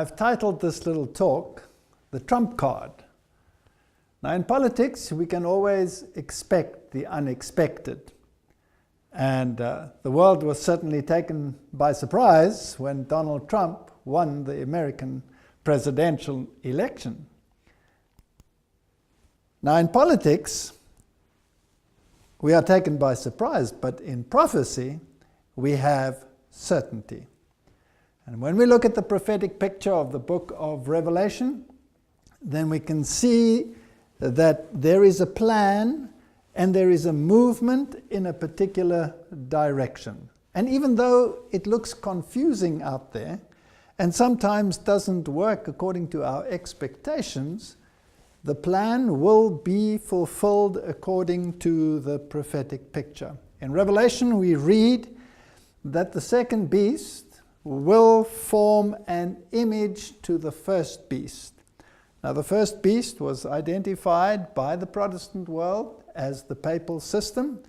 I've titled this little talk, The Trump Card. Now in politics, we can always expect the unexpected. And the world was certainly taken by surprise when Donald Trump won the American presidential election. Now in politics, we are taken by surprise, but in prophecy, we have certainty. And when we look at the prophetic picture of the book of Revelation, then we can see that there is a plan and there is a movement in a particular direction. And even though it looks confusing out there and sometimes doesn't work according to our expectations, the plan will be fulfilled according to the prophetic picture. In Revelation, we read that the second beast will form an image to the first beast. Now, the first beast was identified by the Protestant world as the papal system,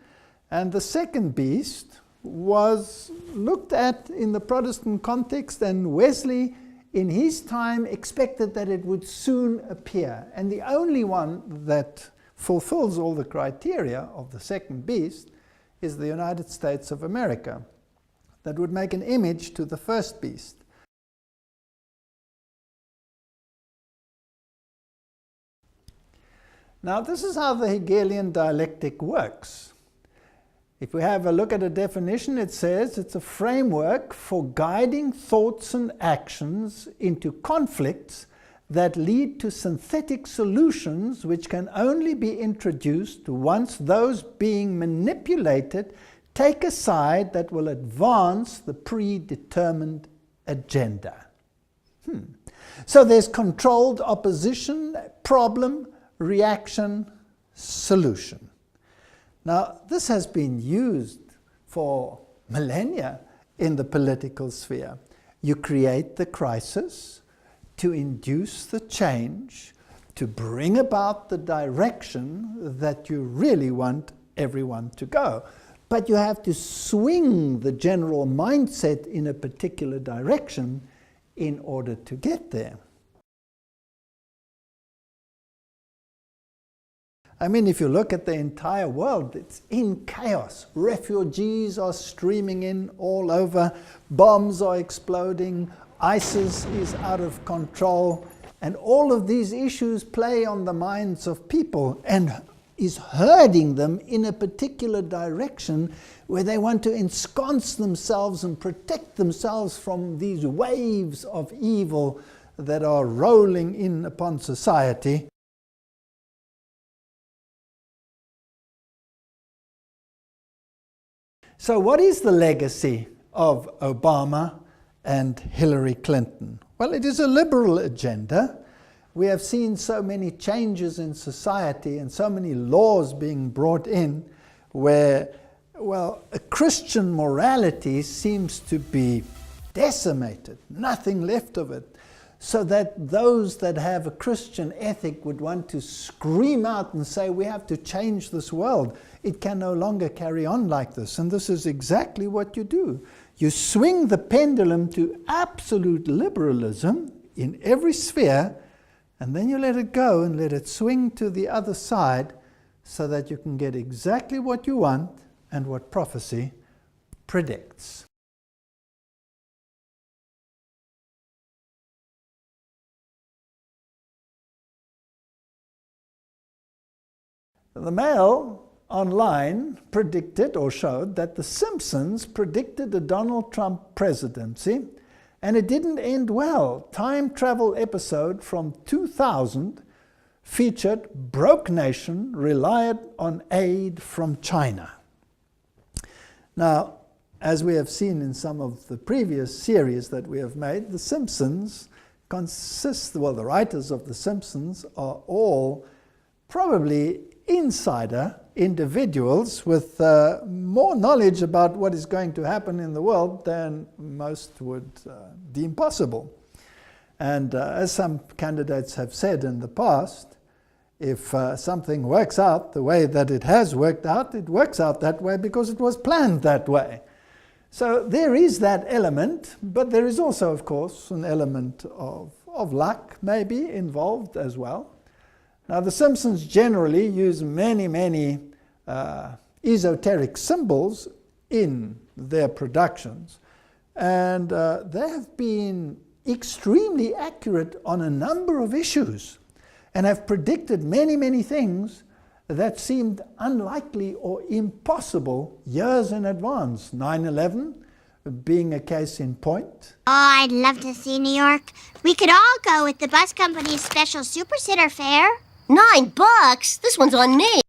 and the second beast was looked at in the Protestant context, and Wesley, in his time, expected that it would soon appear. And the only one that fulfills all the criteria of the second beast is the United States of America, that would make an image to the first beast. Now, this is how the Hegelian dialectic works. If we have a look at a definition, it says it's a framework for guiding thoughts and actions into conflicts that lead to synthetic solutions which can only be introduced once those being manipulated take a side that will advance the predetermined agenda. So there's controlled opposition, problem, reaction, solution. Now, this has been used for millennia in the political sphere. You create the crisis to induce the change, to bring about the direction that you really want everyone to go. But you have to swing the general mindset in a particular direction in order to get there. I mean, if you look at the entire world, it's in chaos. Refugees are streaming in all over. Bombs are exploding. ISIS is out of control. And all of these issues play on the minds of people and is herding them in a particular direction where they want to ensconce themselves and protect themselves from these waves of evil that are rolling in upon society. So what is the legacy of Obama and Hillary Clinton? Well, it is a liberal agenda. We have seen so many changes in society and so many laws being brought in where, well, a Christian morality seems to be decimated, nothing left of it, so that those that have a Christian ethic would want to scream out and say, we have to change this world. It can no longer carry on like this. And this is exactly what you do. You swing the pendulum to absolute liberalism in every sphere, and then you let it go and let it swing to the other side so that you can get exactly what you want and what prophecy predicts. The Mail online predicted or showed that The Simpsons predicted a Donald Trump presidency, and it didn't end well. Time travel episode from 2000 featured broke nation relied on aid from China. Now, as we have seen in some of the previous series that we have made, The Simpsons the writers of The Simpsons are all probably insider individuals with more knowledge about what is going to happen in the world than most would deem possible. And as some candidates have said in the past, if something works out the way that it has worked out, it works out that way because it was planned that way. So there is that element, but there is also, of course, an element of luck maybe involved as well. Now, the Simpsons generally use many esoteric symbols in their productions, and they have been extremely accurate on a number of issues and have predicted many things that seemed unlikely or impossible years in advance. 9/11 being a case in point. Oh, I'd love to see New York. We could all go with the bus company's special Super Sitter fare. $9? This one's on me.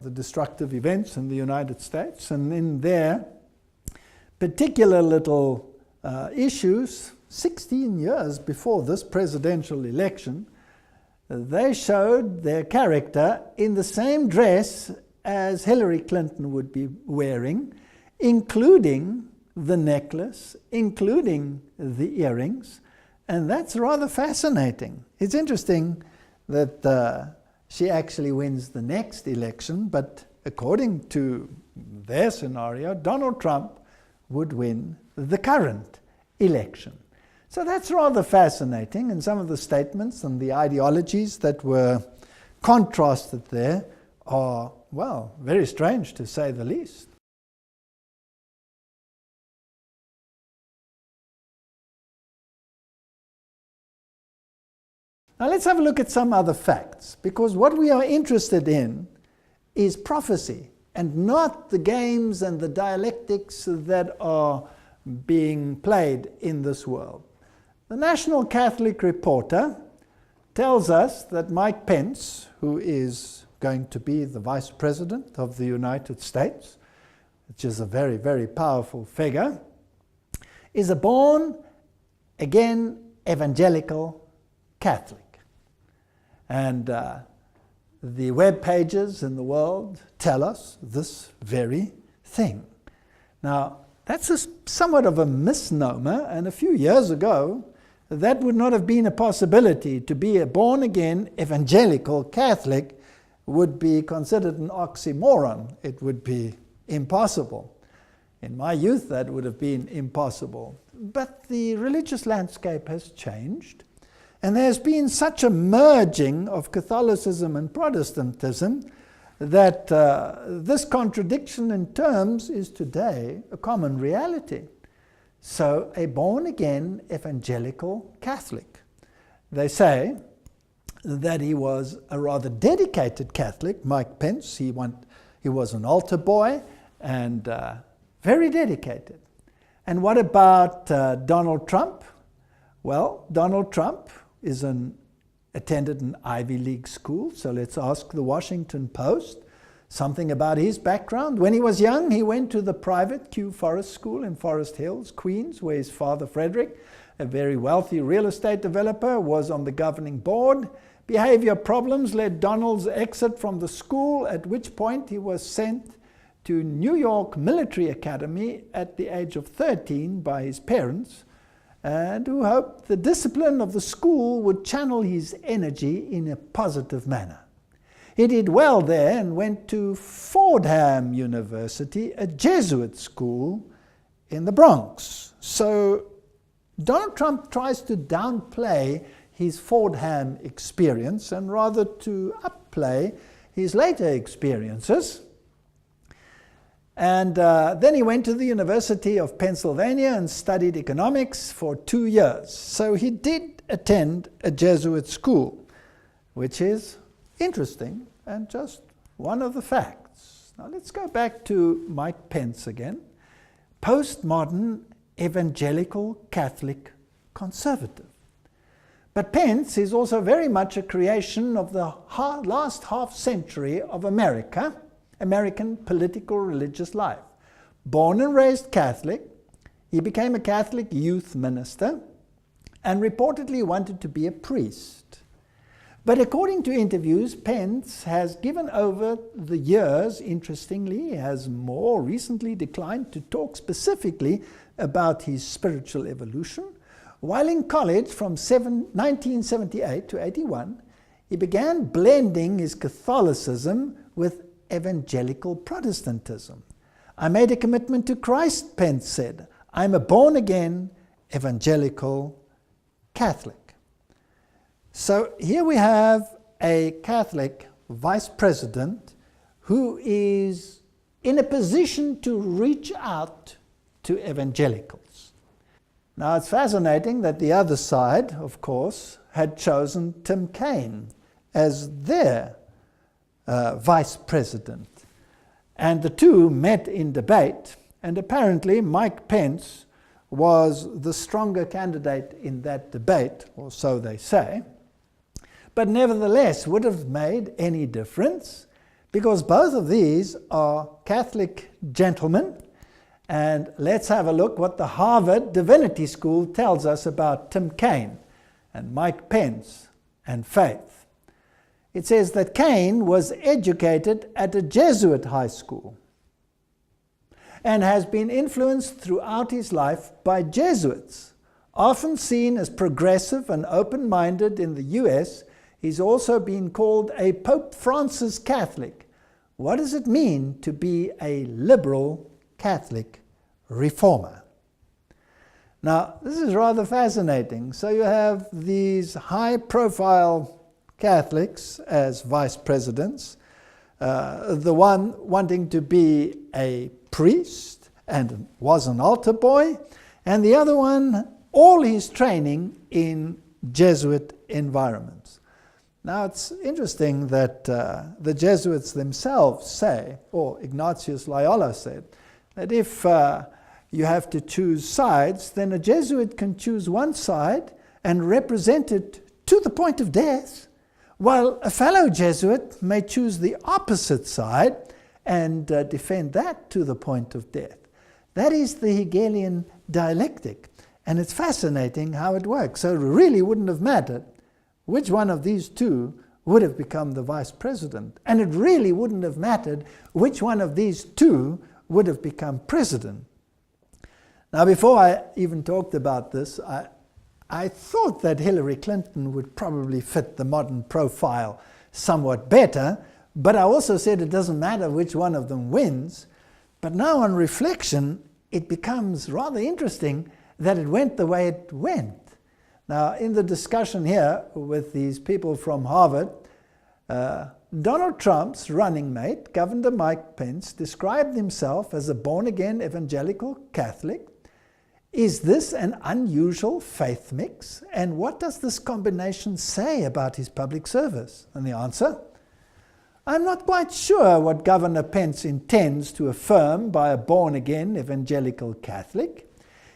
The destructive events in the United States, and in their particular little issues, 16 years before this presidential election, they showed their character in the same dress as Hillary Clinton would be wearing, including the necklace, including the earrings, and that's rather fascinating. It's interesting that she actually wins the next election, but according to their scenario, Donald Trump would win the current election. So that's rather fascinating, and some of the statements and the ideologies that were contrasted there are, well, very strange to say the least. Now let's have a look at some other facts, because what we are interested in is prophecy and not the games and the dialectics that are being played in this world. The National Catholic Reporter tells us that Mike Pence, who is going to be the Vice President of the United States, which is a very powerful figure, is a born-again evangelical Catholic. And the web pages in the world tell us this very thing. Now, that's somewhat of a misnomer, and a few years ago, that would not have been a possibility. To be a born-again evangelical Catholic would be considered an oxymoron. It would be impossible. In my youth, that would have been impossible. But the religious landscape has changed, and there's been such a merging of Catholicism and Protestantism that this contradiction in terms is today a common reality. So, a born-again evangelical Catholic. They say that he was a rather dedicated Catholic, Mike Pence. He was an altar boy and very dedicated. And what about Donald Trump? Well, Donald Trump attended an Ivy League school, so let's ask the Washington Post something about his background. When he was young, he went to the private Kew Forest School in Forest Hills, Queens, where his father, Frederick, a very wealthy real estate developer, was on the governing board. Behavior problems led Donald's exit from the school, at which point he was sent to New York Military Academy at the age of 13 by his parents, and who hoped the discipline of the school would channel his energy in a positive manner. He did well there and went to Fordham University, a Jesuit school in the Bronx. So Donald Trump tries to downplay his Fordham experience and rather to upplay his later experiences. And then he went to the University of Pennsylvania and studied economics for 2 years. So he did attend a Jesuit school, which is interesting and just one of the facts. Now let's go back to Mike Pence again. Postmodern evangelical Catholic conservative. But Pence is also very much a creation of the last half century of American political religious life. Born and raised Catholic, he became a Catholic youth minister and reportedly wanted to be a priest. But according to interviews, Pence has given over the years, interestingly, has more recently declined to talk specifically about his spiritual evolution. While in college from 1978 to 81, he began blending his Catholicism with evangelical Protestantism. I made a commitment to Christ, Pence said. I'm a born-again evangelical Catholic. So here we have a Catholic vice president who is in a position to reach out to evangelicals. Now it's fascinating that the other side, of course, had chosen Tim Kaine as their vice president. And the two met in debate, and apparently Mike Pence was the stronger candidate in that debate, or so they say. But nevertheless, would have made any difference, because both of these are Catholic gentlemen. And let's have a look what the Harvard Divinity School tells us about Tim Kaine and Mike Pence and faith. It says that Kaine was educated at a Jesuit high school and has been influenced throughout his life by Jesuits. Often seen as progressive and open-minded in the US, he's also been called a Pope Francis Catholic. What does it mean to be a liberal Catholic reformer? Now, this is rather fascinating. So you have these high-profile Catholics as vice presidents, the one wanting to be a priest and was an altar boy, and the other one, all his training in Jesuit environments. Now it's interesting that the Jesuits themselves say, or Ignatius Loyola said, that if you have to choose sides, then a Jesuit can choose one side and represent it to the point of death, while a fellow Jesuit may choose the opposite side and defend that to the point of death. That is the Hegelian dialectic, and it's fascinating how it works. So it really wouldn't have mattered which one of these two would have become the vice president, and it really wouldn't have mattered which one of these two would have become president. Now, before I even talked about this, I thought that Hillary Clinton would probably fit the modern profile somewhat better, but I also said it doesn't matter which one of them wins. But now on reflection, it becomes rather interesting that it went the way it went. Now, in the discussion here with these people from Harvard, Donald Trump's running mate, Governor Mike Pence, described himself as a born-again evangelical Catholic. Is this an unusual faith mix? And what does this combination say about his public service? And the answer? I'm not quite sure what Governor Pence intends to affirm by a born-again evangelical Catholic.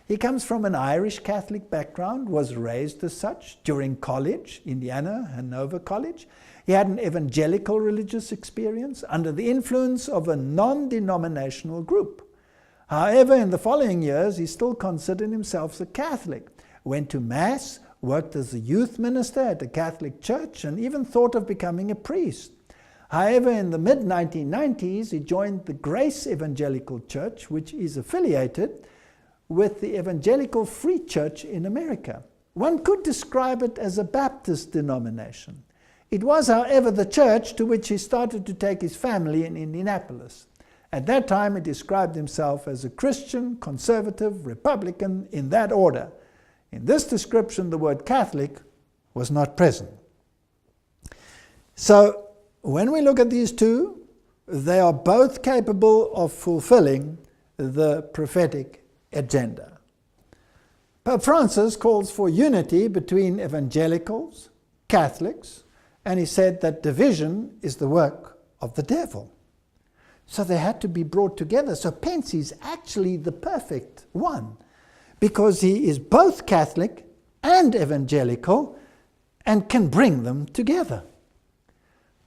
He comes from an Irish Catholic background, was raised as such during college, Indiana Hanover College. He had an evangelical religious experience under the influence of a non-denominational group. However, in the following years, he still considered himself a Catholic, went to Mass, worked as a youth minister at a Catholic church, and even thought of becoming a priest. However, in the mid-1990s, he joined the Grace Evangelical Church, which is affiliated with the Evangelical Free Church in America. One could describe it as a Baptist denomination. It was, however, the church to which he started to take his family in Indianapolis. At that time, he described himself as a Christian, conservative, Republican, in that order. In this description, the word Catholic was not present. So, when we look at these two, they are both capable of fulfilling the prophetic agenda. Pope Francis calls for unity between evangelicals, Catholics, and he said that division is the work of the devil. So they had to be brought together. So Pence is actually the perfect one, because he is both Catholic and evangelical and can bring them together.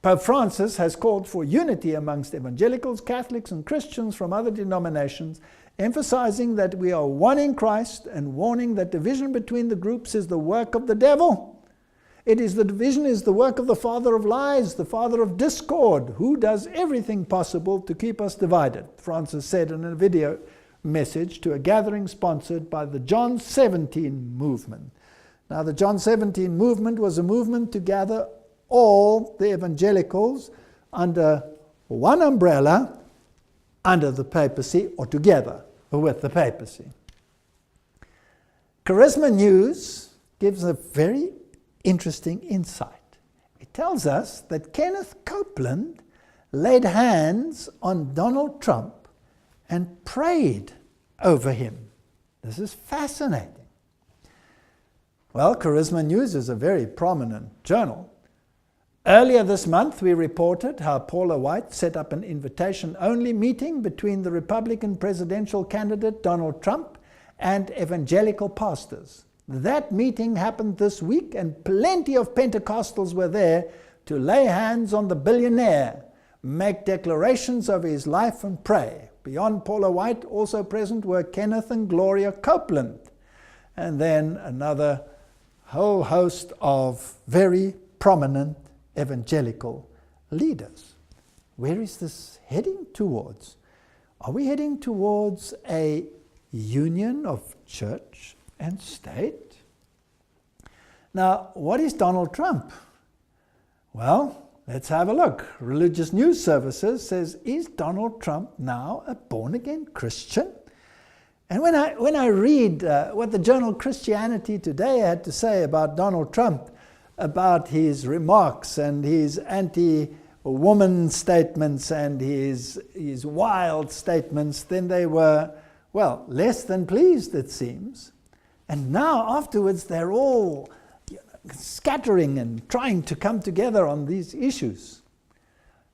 Pope Francis has called for unity amongst evangelicals, Catholics, and Christians from other denominations, emphasizing that we are one in Christ and warning that division between the groups is the work of the devil. Division is the work of the father of lies, the father of discord, who does everything possible to keep us divided, Francis said in a video message to a gathering sponsored by the John 17 movement. Now, the John 17 movement was a movement to gather all the evangelicals under one umbrella under the papacy or together with the papacy. Charisma News gives a very interesting insight. It tells us that Kenneth Copeland laid hands on Donald Trump and prayed over him. This is fascinating. Well, Charisma News is a very prominent journal. Earlier this month, we reported how Paula White set up an invitation-only meeting between the Republican presidential candidate Donald Trump and evangelical pastors. That meeting happened this week, and plenty of Pentecostals were there to lay hands on the billionaire, make declarations of his life and pray. Beyond Paula White, also present were Kenneth and Gloria Copeland, and then another whole host of very prominent evangelical leaders. Where is this heading towards? Are we heading towards a union of church and state? Now, what is Donald Trump? Well, let's have a look. Religious News Services says, is Donald Trump now a born-again Christian? And when I read what the journal Christianity Today had to say about Donald Trump, about his remarks and his anti-woman statements and his wild statements, then they were, well, less than pleased, it seems. And now, afterwards, they're all scattering and trying to come together on these issues.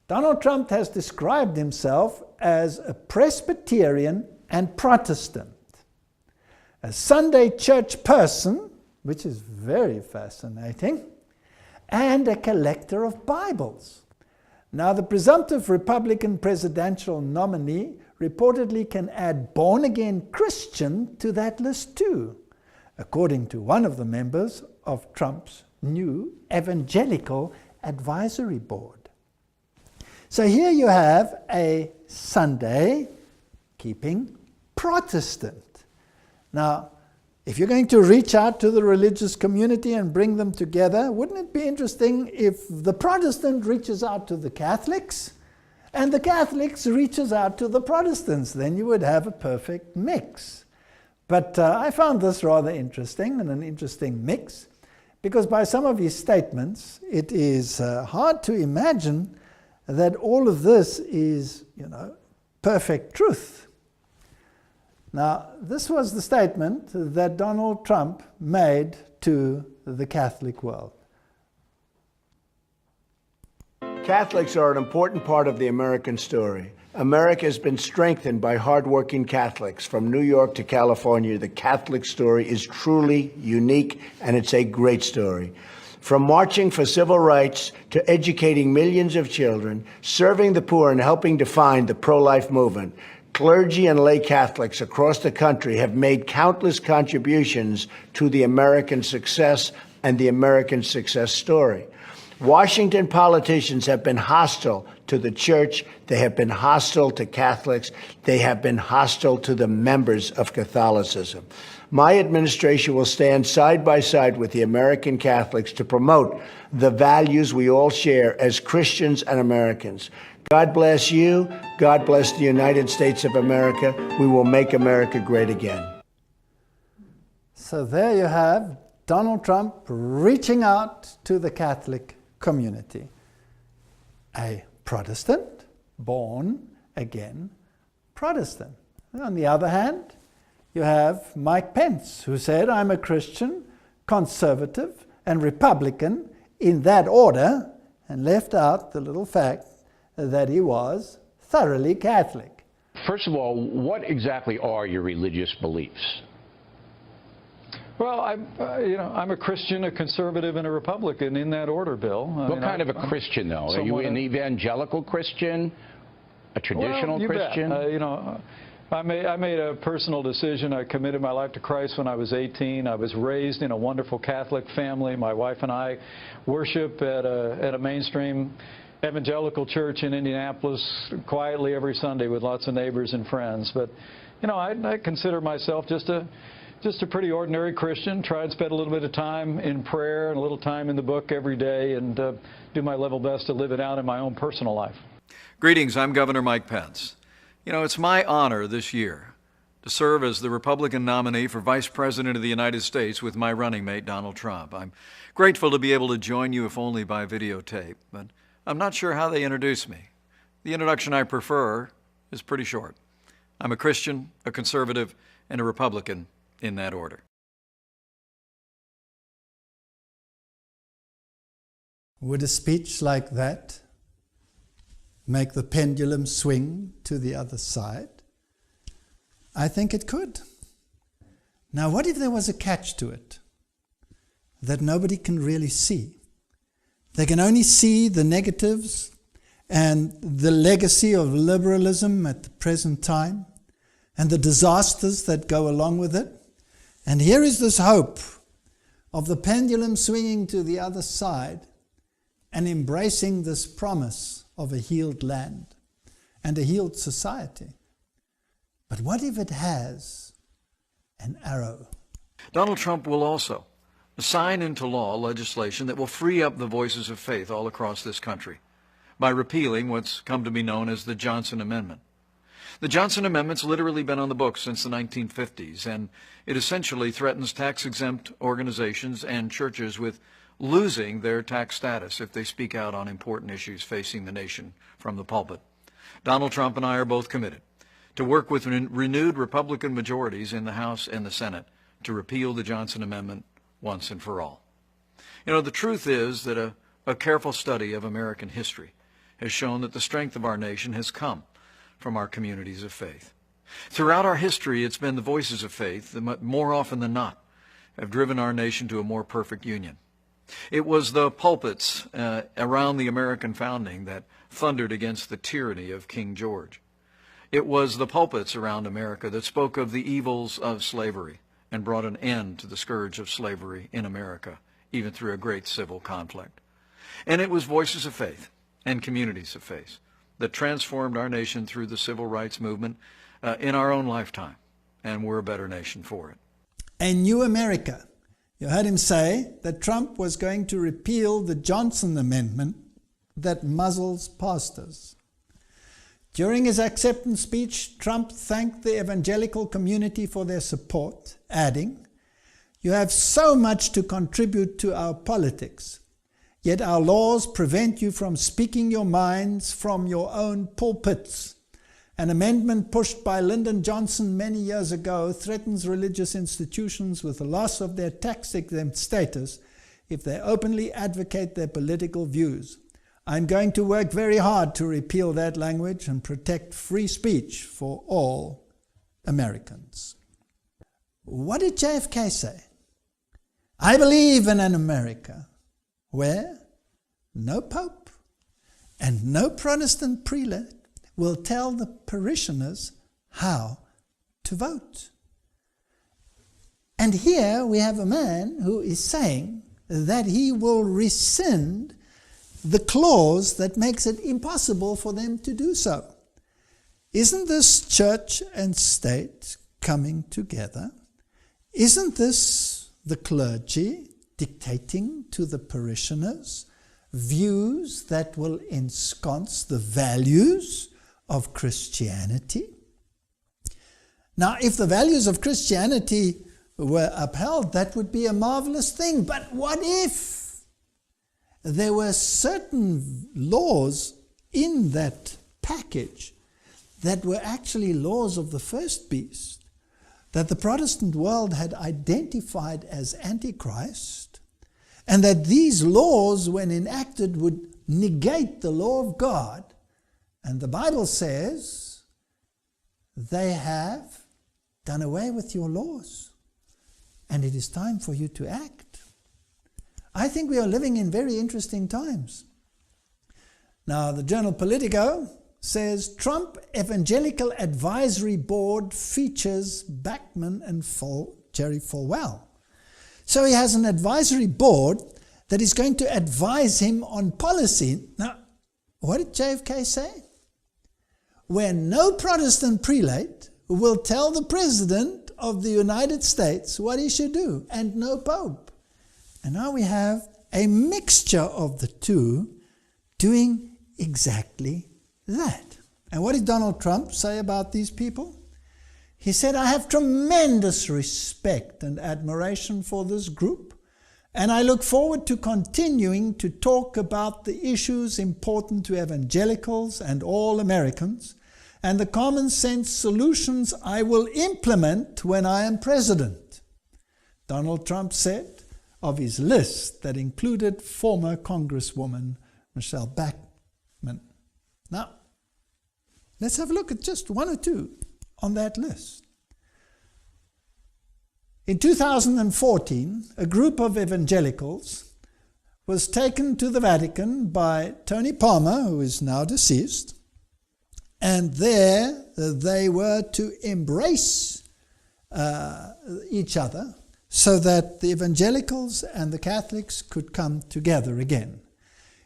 Donald Trump has described himself as a Presbyterian and Protestant, a Sunday church person, which is very fascinating, and a collector of Bibles. Now, the presumptive Republican presidential nominee reportedly can add born-again Christian to that list too, according to one of the members of Trump's new evangelical advisory board. So here you have a Sunday-keeping Protestant. Now, if you're going to reach out to the religious community and bring them together, wouldn't it be interesting if the Protestant reaches out to the Catholics and the Catholics reaches out to the Protestants? Then you would have a perfect mix. But I found this rather interesting, and an interesting mix, because by some of his statements, it is hard to imagine that all of this is, perfect truth. Now, this was the statement that Donald Trump made to the Catholic world. Catholics are an important part of the American story. America has been strengthened by hardworking Catholics. From New York to California, the Catholic story is truly unique, and it's a great story. From marching for civil rights to educating millions of children, serving the poor, and helping define the pro-life movement, clergy and lay Catholics across the country have made countless contributions to the American success and the American success story. Washington politicians have been hostile to the church. They have been hostile to Catholics. They have been hostile to the members of Catholicism. My administration will stand side by side with the American Catholics to promote the values we all share as Christians and Americans. God bless you. God bless the United States of America. We will make America great again. So there you have Donald Trump reaching out to the Catholic community. A Protestant, born again Protestant. On the other hand, you have Mike Pence, who said, I'm a Christian, conservative, and Republican in that order, and left out the little fact that he was thoroughly Catholic. First of all, what exactly are your religious beliefs? Well, I'm a Christian, a conservative, and a Republican in that order, Bill. What kind of a Christian, though? Are you an evangelical Christian, a traditional Christian? I made a personal decision. I committed my life to Christ when I was 18. I was raised in a wonderful Catholic family. My wife and I worship at a mainstream evangelical church in Indianapolis quietly every Sunday with lots of neighbors and friends. But, I consider myself just a pretty ordinary Christian. Try and spend a little bit of time in prayer and a little time in the book every day, and do my level best to live it out in my own personal life. Greetings, I'm Governor Mike Pence. You know, it's my honor this year to serve as the Republican nominee for Vice President of the United States with my running mate, Donald Trump. I'm grateful to be able to join you, if only by videotape, but I'm not sure how they introduce me. The introduction I prefer is pretty short. I'm a Christian, a conservative, and a Republican in that order. Would a speech like that make the pendulum swing to the other side? I think it could. Now, what if there was a catch to it that nobody can really see? They can only see the negatives and the legacy of liberalism at the present time and the disasters that go along with it. And here is this hope of the pendulum swinging to the other side and embracing this promise of a healed land and a healed society. But what if it has an arrow? Donald Trump will also sign into law legislation that will free up the voices of faith all across this country by repealing what's come to be known as the Johnson Amendment. The Johnson Amendment's literally been on the books since the 1950s, and it essentially threatens tax-exempt organizations and churches with losing their tax status if they speak out on important issues facing the nation from the pulpit. Donald Trump and I are both committed to work with renewed Republican majorities in the House and the Senate to repeal the Johnson Amendment once and for all. You know, the truth is that a careful study of American history has shown that the strength of our nation has come from our communities of faith. Throughout our history, it's been the voices of faith that more often than not have driven our nation to a more perfect union. It was the pulpits around the American founding that thundered against the tyranny of King George. It was the pulpits around America that spoke of the evils of slavery and brought an end to the scourge of slavery in America, even through a great civil conflict. And it was voices of faith and communities of faith that transformed our nation through the civil rights movement in our own lifetime, and we're a better nation for it. A new America. You heard him say that Trump was going to repeal the Johnson Amendment that muzzles pastors. During his acceptance speech, Trump thanked the evangelical community for their support, adding, "You have so much to contribute to our politics, yet our laws prevent you from speaking your minds from your own pulpits. An amendment pushed by Lyndon Johnson many years ago threatens religious institutions with the loss of their tax-exempt status if they openly advocate their political views. I'm going to work very hard to repeal that language and protect free speech for all Americans." What did JFK say? "I believe in an America where no pope and no Protestant prelate will tell the parishioners how to vote." And here we have a man who is saying that he will rescind the clause that makes it impossible for them to do so. Isn't this church and state coming together? Isn't this the clergy dictating to the parishioners views that will ensconce the values of Christianity? Now, if the values of Christianity were upheld, that would be a marvelous thing. But what if there were certain laws in that package that were actually laws of the first beast, that the Protestant world had identified as Antichrist, and that these laws, when enacted, would negate the law of God? And the Bible says they have done away with your laws, and it is time for you to act. I think we are living in very interesting times. Now, the journal Politico says Trump Evangelical Advisory Board features Bachmann and Jerry Falwell. So he has an advisory board that is going to advise him on policy. Now, what did JFK say? Where no Protestant prelate will tell the President of the United States what he should do, and no Pope. And now we have a mixture of the two doing exactly that. And what did Donald Trump say about these people? He said, I have tremendous respect and admiration for this group, and I look forward to continuing to talk about the issues important to evangelicals and all Americans, and the common sense solutions I will implement when I am president. Donald Trump said of his list that included former Congresswoman Michelle Bachmann. Now, let's have a look at just one or two on that list. In 2014, a group of evangelicals was taken to the Vatican by Tony Palmer, who is now deceased, and there they were to embrace each other so that the evangelicals and the Catholics could come together again.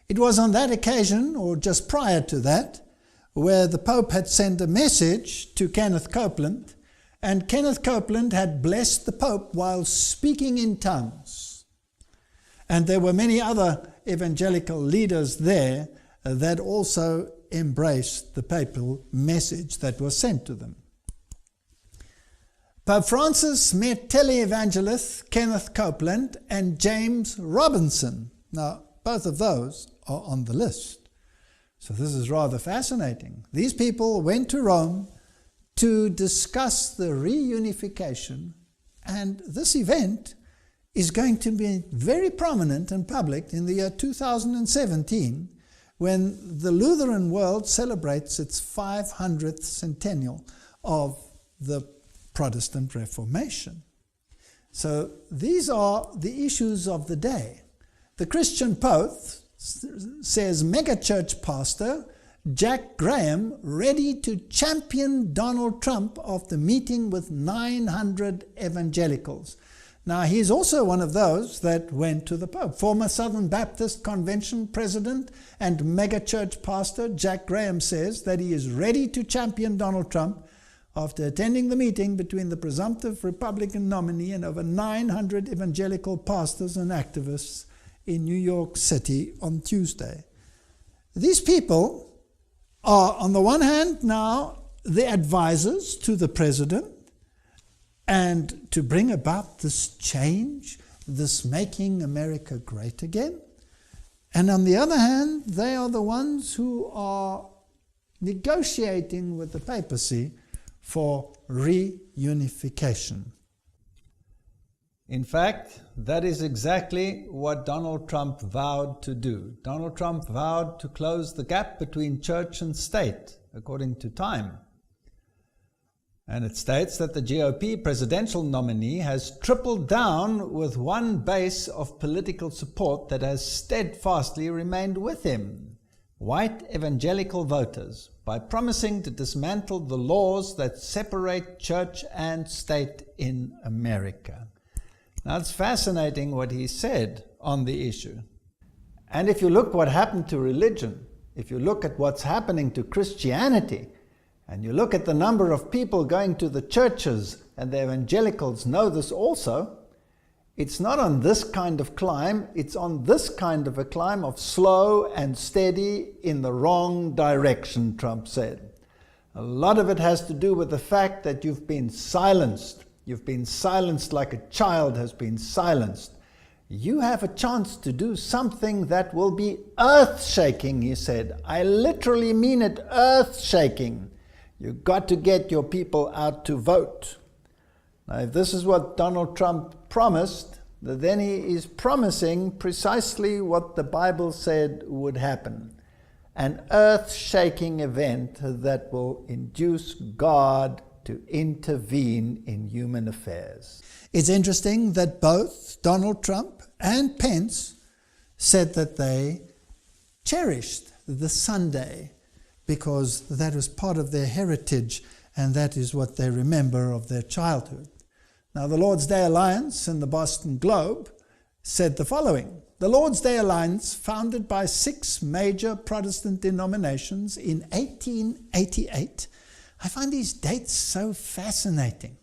It was on that occasion, or just prior to that, where the Pope had sent a message to Kenneth Copeland, and Kenneth Copeland had blessed the Pope while speaking in tongues. And there were many other evangelical leaders there that also embraced the papal message that was sent to them. Pope Francis met televangelist Kenneth Copeland and James Robinson. Now, both of those are on the list. So this is rather fascinating. These people went to Rome to discuss the reunification, and this event is going to be very prominent and public in the year 2017, when the Lutheran world celebrates its 500th centennial of the Protestant Reformation. So these are the issues of the day. The Christian Post says megachurch pastor Jack Graham ready to champion Donald Trump after meeting with 900 evangelicals. Now, he's also one of those that went to the Pope. Former Southern Baptist Convention president and megachurch pastor Jack Graham says that he is ready to champion Donald Trump after attending the meeting between the presumptive Republican nominee and over 900 evangelical pastors and activists in New York City on Tuesday. These people are, on the one hand, now the advisors to the president, and to bring about this change, this making America great again. And on the other hand, they are the ones who are negotiating with the papacy for reunification. In fact, that is exactly what Donald Trump vowed to do. Donald Trump vowed to close the gap between church and state, according to Time. And it states that the GOP presidential nominee has tripled down with one base of political support that has steadfastly remained with him: white evangelical voters, by promising to dismantle the laws that separate church and state in America. Now, it's fascinating what he said on the issue. And if you look what happened to religion, if you look at what's happening to Christianity, and you look at the number of people going to the churches, and the evangelicals know this also, it's not on this kind of climb, it's on this kind of a climb of slow and steady in the wrong direction, Trump said. A lot of it has to do with the fact that you've been silenced. You've been silenced like a child has been silenced. You have a chance to do something that will be earth-shaking, he said. I literally mean it, earth-shaking. You've got to get your people out to vote. Now, if this is what Donald Trump promised, then he is promising precisely what the Bible said would happen. An earth-shaking event that will induce God to intervene in human affairs. It's interesting that both Donald Trump and Pence said that they cherished the Sunday because that was part of their heritage and that is what they remember of their childhood. Now, the Lord's Day Alliance in the Boston Globe said the following: the Lord's Day Alliance, founded by 6 major Protestant denominations in 1888, I find these dates so fascinating,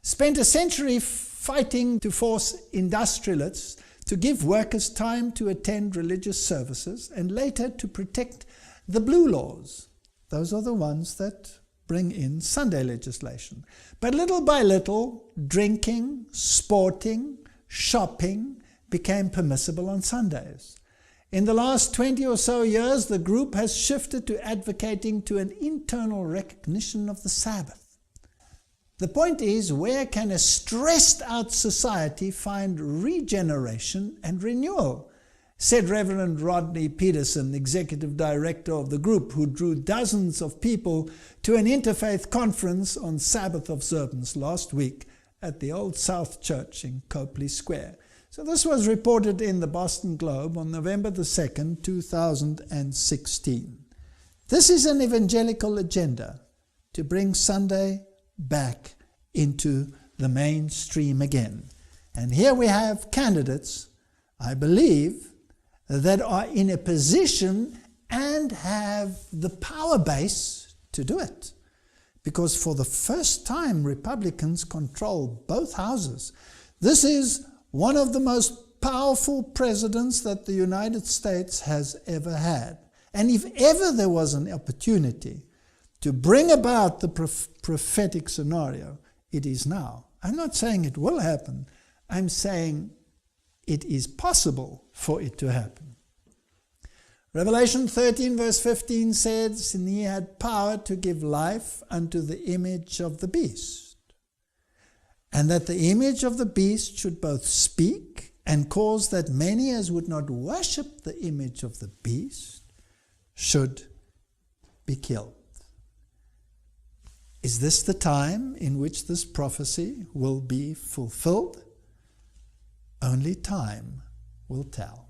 spent a century fighting to force industrialists to give workers time to attend religious services and later to protect The blue laws, those are the ones that bring in Sunday legislation. But little by little, drinking, sporting, shopping became permissible on Sundays. In the last 20 or so years, the group has shifted to advocating to an internal recognition of the Sabbath. The point is, where can a stressed out society find regeneration and renewal? Said Reverend Rodney Peterson, executive director of the group, who drew dozens of people to an interfaith conference on Sabbath observance last week at the Old South Church in Copley Square. So this was reported in the Boston Globe on November the 2nd, 2016. This is an evangelical agenda to bring Sunday back into the mainstream again. And here we have candidates, I believe, that are in a position and have the power base to do it. Because for the first time, Republicans control both houses. This is one of the most powerful presidents that the United States has ever had. And if ever there was an opportunity to bring about the prophetic scenario, it is now. I'm not saying it will happen. I'm saying it is possible for it to happen. Revelation 13 verse 15 says, "And he had power to give life unto the image of the beast, and that the image of the beast should both speak and cause that many as would not worship the image of the beast should be killed." Is this the time in which this prophecy will be fulfilled? Only time will tell.